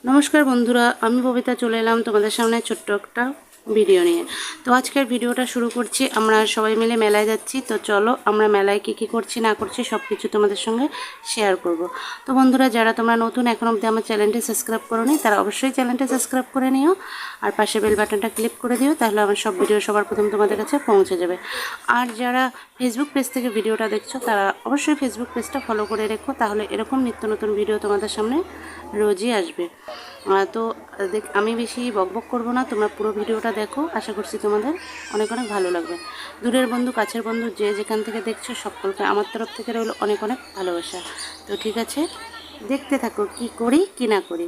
নমস্কার বন্ধুরা, আমি ববিতা চলে এলাম তোমাদের সামনে ছোট্ট একটা ভিডিও নিয়ে। তো আজকের ভিডিওটা শুরু করছি। আমরা সবাই মিলে মেলায় যাচ্ছি। তো চলো আমরা মেলায় কী করছি না করছি সব কিছু তোমাদের সঙ্গে শেয়ার করব। তো বন্ধুরা, যারা তোমরা নতুন এখন অবধি আমার চ্যানেলটি সাবস্ক্রাইব করোনি তারা অবশ্যই চ্যানেলটি সাবস্ক্রাইব করে নিও আর পাশে বেল বাটনটা ক্লিক করে দিও, তাহলে আমার সব ভিডিও সবার প্রথম তোমাদের কাছে পৌঁছে যাবে। আর যারা ফেসবুক পেজ থেকে ভিডিওটা দেখছো তারা অবশ্যই ফেসবুক পেজটা ফলো করে রেখো, তাহলে এরকম নিত্য নতুন ভিডিও তোমাদের সামনে রোজই আসবে। তো আমি বেশি বকবক করব না, তোমরা পুরো ভিডিওটা দেখো। আশা করছি তোমাদের অনেক অনেক ভালো লাগবে। দূরের বন্ধু কাছের বন্ধু যে যেখান থেকে দেখছো সকলকে আমার তরফ থেকে রইল অনেক অনেক ভালোবাসা। তো ঠিক আছে, দেখতে থাকো কি করি কি না করি।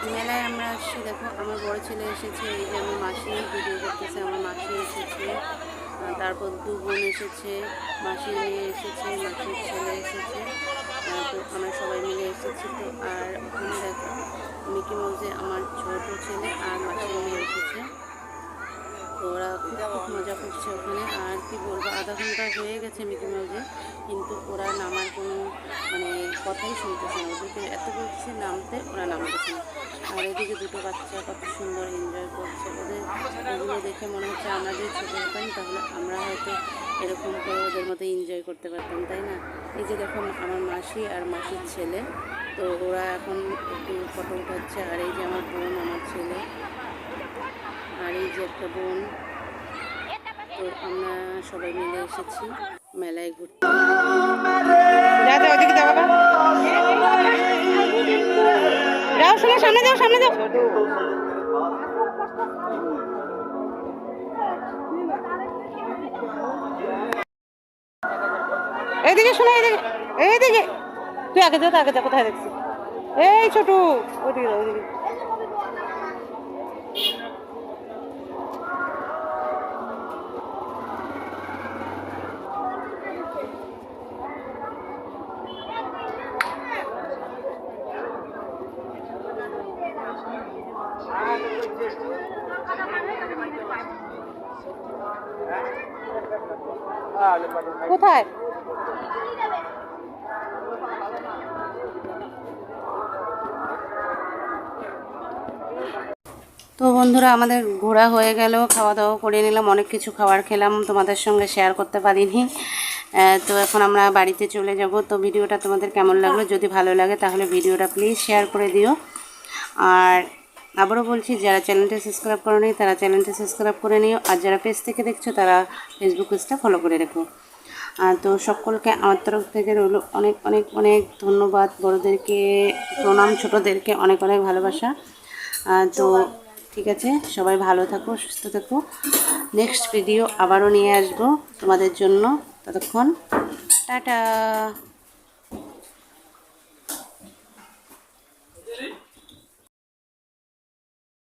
তো মেলায় আমরা আসছি, দেখো আমার বড় ছেলে এসেছে, এই যে আমার মাসি ভিডিও করতেছে, আমার মাসি এসেছে, তারপর দু বোন এসেছে, মাসির মেয়ে এসেছে, মাসির ছেলে এসেছে। তো আমরা সবাই মিলে এসেছি। তো আর ওখানে দেখো মিকি মাউসে আমার ছোট ছেলে আর মাসির মেয়ে এসেছে। তো ওরা খুব মজা করছে ওখানে। আর কি বলবো, আধা ঘন্টা হয়ে গেছে মিকি মাউসে, কিন্তু ওরা নামার কোনো কথাই শুনতেছে না। ওদেরকে এত বলছে নামতে, ওরা নামতেছে না। আর এদিকে দুটো বাচ্চা কত সুন্দর এনজয় করছে। ওগুলো দেখে মনে হচ্ছে আমরা যদি ছোটো হতাম তাহলে আমরা হয়তো এরকম করে ওদের মতো এনজয় করতে পারতাম, তাই না? এই যে দেখো আমার মাসি আর মাসির ছেলে, তো ওরা এখন একটু ফটো উঠাচ্ছে। আর এই যে আমার বোন, আমার ছেলে, আর এই যে একটা বোন। তো আমরা সবাই মিলে এসেছি মেলায় ঘুরতে। যাও শোনো, সামনে যাও, সামনে যাও। এইদিকে শোনো, এইদিকে, এইদিকে। তুই আগে যা, তো আগে যা, কোথায় দেখছি? এই ছোটু, ওইদিকে যাও, ওইদিকে। কোথায়? তো বন্ধুরা, আমাদের ঘোরা হয়ে গেল, খাওয়া দাওয়া করে নিলাম, অনেক কিছু খাবার খেলাম, তোমাদের সঙ্গে শেয়ার করতে পারিনি। তো এখন আমরা বাড়িতে চলে যাব। তো ভিডিওটা তোমাদের কেমন লাগলো? যদি ভালো লাগে তাহলে ভিডিওটা প্লিজ শেয়ার করে দিও। আর আবারও বলছি, যারা চ্যানেলটি সাবস্ক্রাইব করোনি তারা চ্যানেলটি সাবস্ক্রাইব করে নিও। আর যারা পেজ থেকে দেখছো তারা ফেসবুক পেজটা ফলো করে রেখো। তো সকলকে আমার তরফ থেকে রইল অনেক অনেক অনেক ধন্যবাদ। বড়োদেরকে প্রণাম, ছোটোদেরকে অনেক অনেক ভালোবাসা। তো ঠিক আছে, সবাই ভালো থাকো, সুস্থ থাকো। নেক্সট ভিডিও আবারও নিয়ে আসবো তোমাদের জন্য। ততক্ষণ টাটা।